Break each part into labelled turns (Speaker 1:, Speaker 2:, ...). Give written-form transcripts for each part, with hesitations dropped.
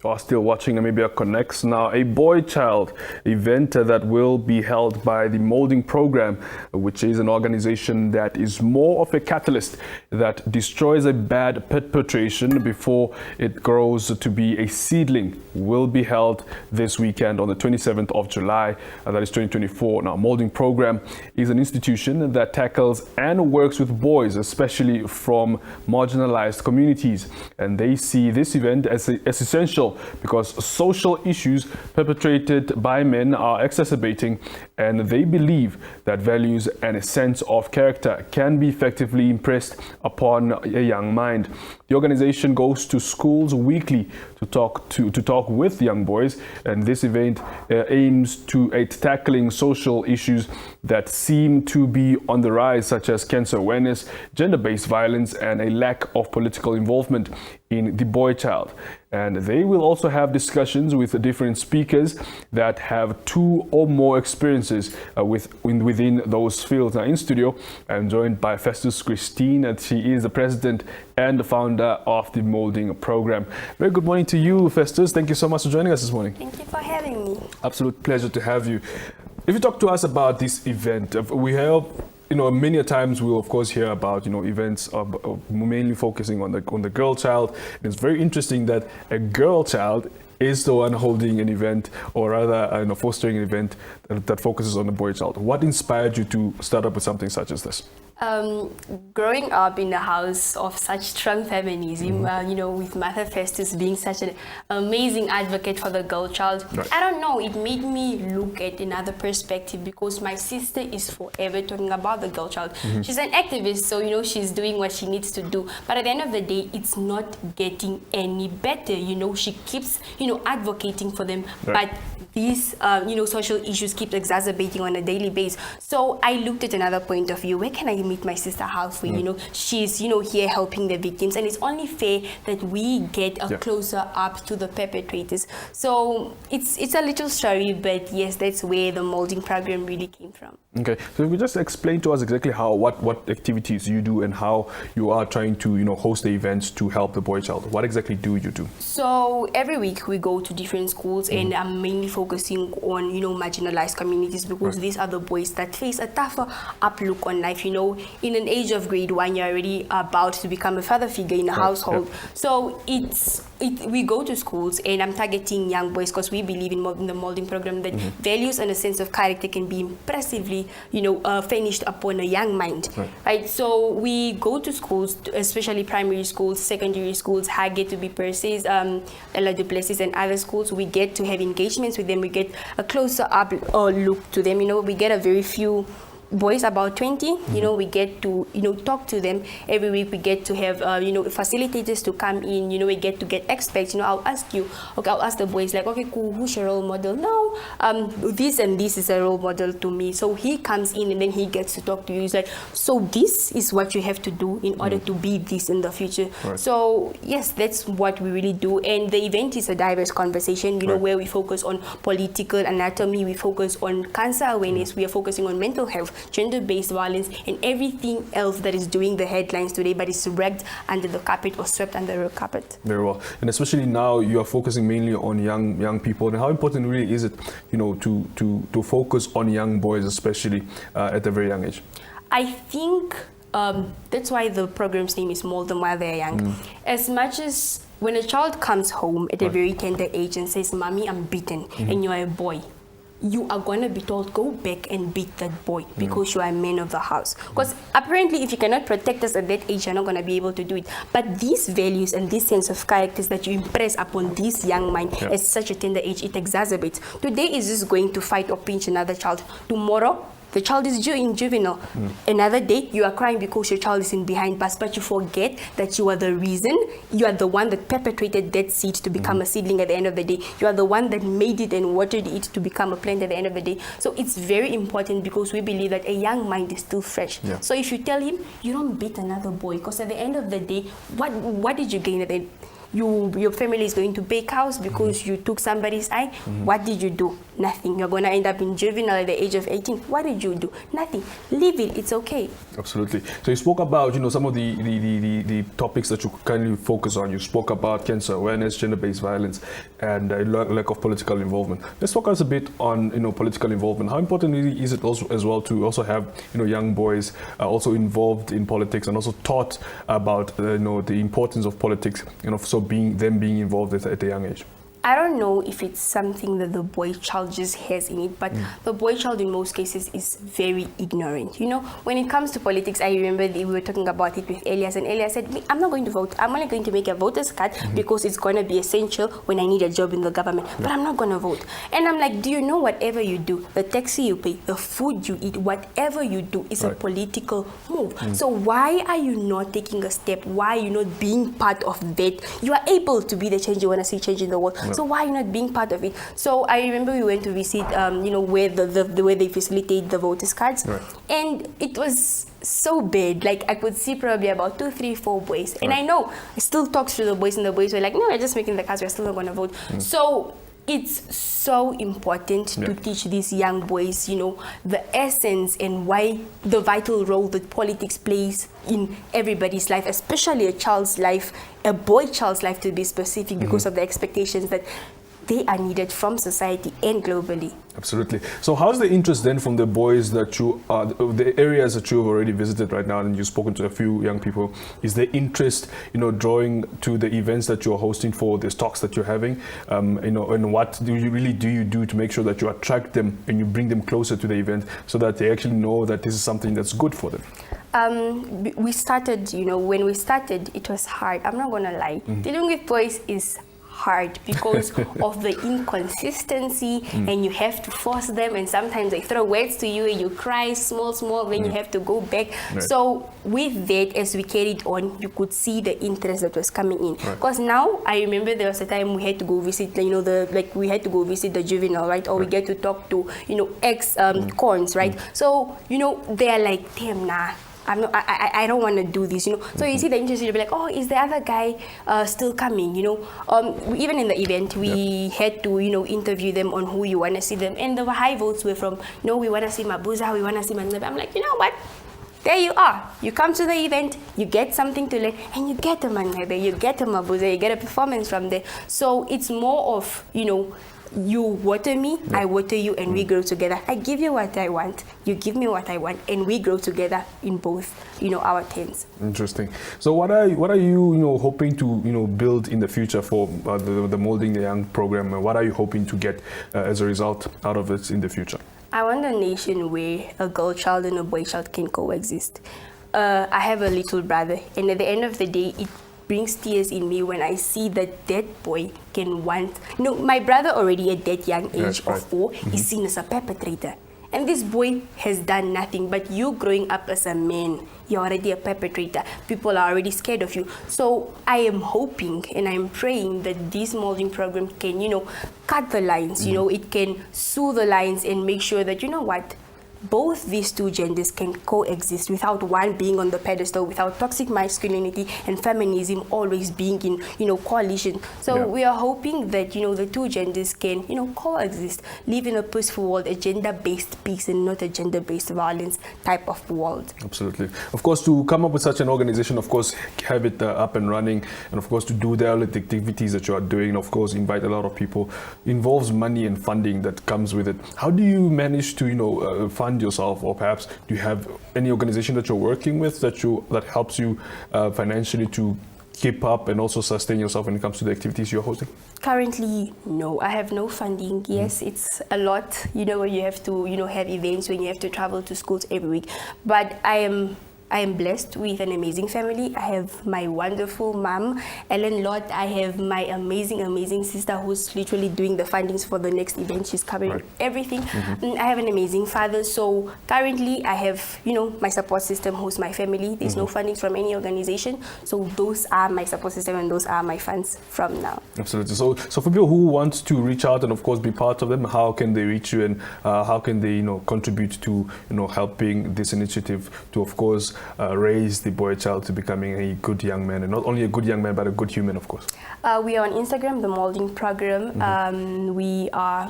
Speaker 1: are still watching Namibia Connects. Now, a boy child event that will be held by the Moulding Programme, which is an organization that is more of a catalyst that destroys a bad perpetration before it grows to be a seedling, will be held this weekend on the 27th of July, that is 2024. Now, Moulding Programme is an institution that tackles and works with boys, especially from marginalised communities, and they see this event as essential because social issues perpetrated by men are exacerbating, and they believe that values and a sense of character can be effectively impressed upon a young mind. The organization goes to schools weekly to talk with young boys, and this event aims at tackling social issues that seem to be on the rise, such as cancer awareness, gender-based violence, and a lack of political involvement in the boy child. And they will also have discussions with different speakers that have 2 or more experiences within those fields. Now, in studio, I'm joined by Festus Christine, and she is the president and the founder of the Moulding Programme. Very good morning to you, Festus. Thank you so much for joining us this morning.
Speaker 2: Thank you for having me.
Speaker 1: Absolute pleasure to have you. If you talk to us about this event, we have, many a times we'll of course hear about, events mainly focusing on the girl child. And it's very interesting that a girl child is the one holding an event, or rather, fostering an event that focuses on the boy child. What inspired you to start up with something such as this?
Speaker 2: Growing up in a house of such strong feminism, with Mother Festus being such an amazing advocate for the girl child, right. I don't know, it made me look at another perspective, because my sister is forever talking about the girl child. She's an activist, so she's doing what she needs to do, but at the end of the day, it's not getting any better. She keeps advocating for them, right. But these social issues keep exacerbating on a daily basis. So I looked at another point of view. Where can I meet my sister halfway? She's here helping the victims, and it's only fair that we get a closer up to the perpetrators. So it's a little story, but yes, that's where the Moulding Programme really came from.
Speaker 1: Okay, so if you just explain to us exactly what activities you do and how you are trying to host the events to help the boy child. What exactly do you do? So
Speaker 2: every week we go to different schools, and I'm mainly focusing on marginalized communities, because these are the boys that face a tougher outlook on life. In an age of grade 1, you're already about to become a father figure in a household. So we go to schools, and I'm targeting young boys because we believe in the Moulding Programme that values and a sense of character can be impressively finished upon a young mind, right? So we go to schools, especially primary schools, secondary schools, Hage to be Perses, Ella Duplessis, and other schools. We get to have engagements with them. We get a closer up look to them. We get a very few boys, about 20. We get to talk to them every week. We get to have facilitators to come in. We get to get experts. I'll ask the boys, like, okay, cool, who's your role model? No, this and this is a role model to me. So he comes in, and then he gets to talk to you. He's like, so this is what you have to do in order to be this in the future. Right. So yes, that's what we really do. And the event is a diverse conversation, where we focus on political anatomy, we focus on cancer awareness, we are focusing on mental health, gender-based violence, and everything else that is doing the headlines today but is dragged under the carpet or swept under the carpet.
Speaker 1: Very well. And especially now you are focusing mainly on young people. And how important really is it, to focus on young boys, especially at a very young age?
Speaker 2: I think that's why the program's name is Mold Them While They're Young. As much as when a child comes home at a very tender age and says, "Mommy, I'm beaten," and you're a boy, you are going to be told, go back and beat that boy, because you are a man of the house. Because apparently, if you cannot protect us at that age, you're not going to be able to do it. But these values and this sense of characters that you impress upon this young mind at such a tender age, it exacerbates. Today is just going to fight or pinch another child. Tomorrow, the child is in juvenile. Another day, you are crying because your child is in behind bars, but you forget that you are the reason. You are the one that perpetrated that seed to become a seedling at the end of the day. You are the one that made it and watered it to become a plant at the end of the day. So it's very important, because we believe that a young mind is still fresh. So if you tell him, you don't beat another boy, because at the end of the day, what did you gain at the end? Your family is going to bake house because you took somebody's eye. What did you do? Nothing. You're going to end up in juvenile at the age of 18. What did you do? Nothing. Leave it. It's okay.
Speaker 1: Absolutely. So you spoke about, some of the topics that you kindly focus on. You spoke about cancer awareness, gender-based violence, and lack of political involvement. Let's focus a bit on, political involvement. How important is it also as well to also have, young boys also involved in politics and also taught about, the importance of politics, so being involved at a young age?
Speaker 2: I don't know if it's something that the boy child just has in it, but the boy child in most cases is very ignorant. When it comes to politics, I remember we were talking about it with Elias, and Elias said, I'm not going to vote. I'm only going to make a voter's card because it's going to be essential when I need a job in the government, but I'm not going to vote. And I'm like, do you know whatever you do, the taxi you pay, the food you eat, whatever you do is a political move. So why are you not taking a step? Why are you not being part of that? You are able to be the change you want to see change in the world. So why are you not being part of it? So I remember we went to visit, where the way they facilitate the voters' cards, and it was so bad. Like I could see probably about 2, 3, 4 boys, and I know I still talk to the boys, and the boys were like, "No, we're just making the cards. We're still not going to vote." So it's so important to teach these young boys, the essence and why the vital role that politics plays in everybody's life, especially a child's life, a boy child's life to be specific, because of the expectations that they are needed from society and globally.
Speaker 1: Absolutely. So how's the interest then from the boys that the areas that you've already visited right now, and you've spoken to a few young people, is the interest, drawing to the events that you're hosting for, the talks that you're having, and what do you do to make sure that you attract them and you bring them closer to the event so that they actually know that this is something that's good for them?
Speaker 2: We started, when we started, it was hard. I'm not going to lie. Dealing with boys is hard because of the inconsistency, and you have to force them, and sometimes they throw words to you and you cry small, then you have to go back. So with that, as we carried on, you could see the interest that was coming in. Because now I remember there was a time we had to go visit, we had to go visit the juvenile, right? Or we get to talk to, ex-cons, right? So, they're like, damn, nah. I don't want to do this, So you see the interest, you'll be like, oh, is the other guy still coming, Even in the event, we had to, interview them on who you want to see them. And the high votes were from, no, we want to see Mabuza, we want to see Manzebe. I'm like, you know what? There you are. You come to the event, you get something to learn, and you get a Manzebe, you get a Mabuza, you get a performance from there. So it's more of, you water me, I water you, and we grow together. I give you what I want, you give me what I want, and we grow together in both, our terms.
Speaker 1: Interesting. So what are you, hoping to, build in the future for the Moulding the Young program? And what are you hoping to get as a result out of it in the future?
Speaker 2: I want a nation where a girl child and a boy child can coexist. I have a little brother, and at the end of the day, it brings tears in me when I see that boy can want... my brother already at that young age of 4 is seen as a perpetrator. And this boy has done nothing, but you growing up as a man, you're already a perpetrator. People are already scared of you. So I am hoping and I'm praying that this molding program can, cut the lines, it can soothe the lines and make sure that, both these two genders can coexist without one being on the pedestal, without toxic masculinity and feminism always being in, coalition. So we are hoping that, the two genders can, coexist, live in a peaceful world, a gender-based peace and not a gender-based violence type of world.
Speaker 1: Absolutely. Of course, to come up with such an organization, of course, have it up and running, and of course, to do the activities that you are doing, of course, invite a lot of people, involves money and funding that comes with it. How do you manage to, fund yourself, or perhaps do you have any organization that you're working with that helps you financially to keep up and also sustain yourself when it comes to the activities you're hosting?
Speaker 2: Currently, no. I have no funding. Yes, it's a lot, when you have to, have events, when you have to travel to schools every week. But I am blessed with an amazing family. I have my wonderful mom, Ellen Lott. I have my amazing sister who's literally doing the fundings for the next event. She's covering everything. I have an amazing father. So currently I have, my support system who's my family. There's no funding from any organization. So those are my support system and those are my funds from now.
Speaker 1: Absolutely. So for people who want to reach out and of course be part of them, how can they reach you and how can they, contribute to, helping this initiative to, of course, raise the boy child to becoming a good young man, and not only a good young man, but a good human, of course?
Speaker 2: We are on Instagram, the Moulding Programme.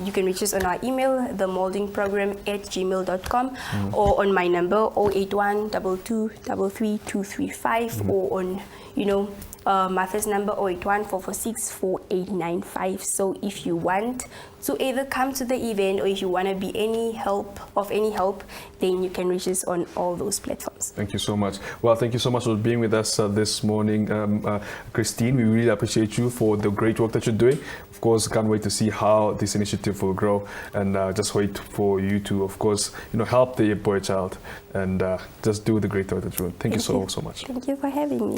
Speaker 2: You can reach us on our email, themouldingprogramme@gmail.com, or on my number 081 22 33 235, or on Martha's number 081 446 4895. So if you want to either come to the event, or if you want to be any help, then you can reach us on all those platforms.
Speaker 1: Thank you so much. Well, thank you so much for being with us this morning, Christine. We really appreciate you for the great work that you're doing. Of course, can't wait to see how this initiative will grow, and just wait for you to, of course, help the boy child and just do the great work that you're doing. Thank you so much.
Speaker 2: Thank you for having me.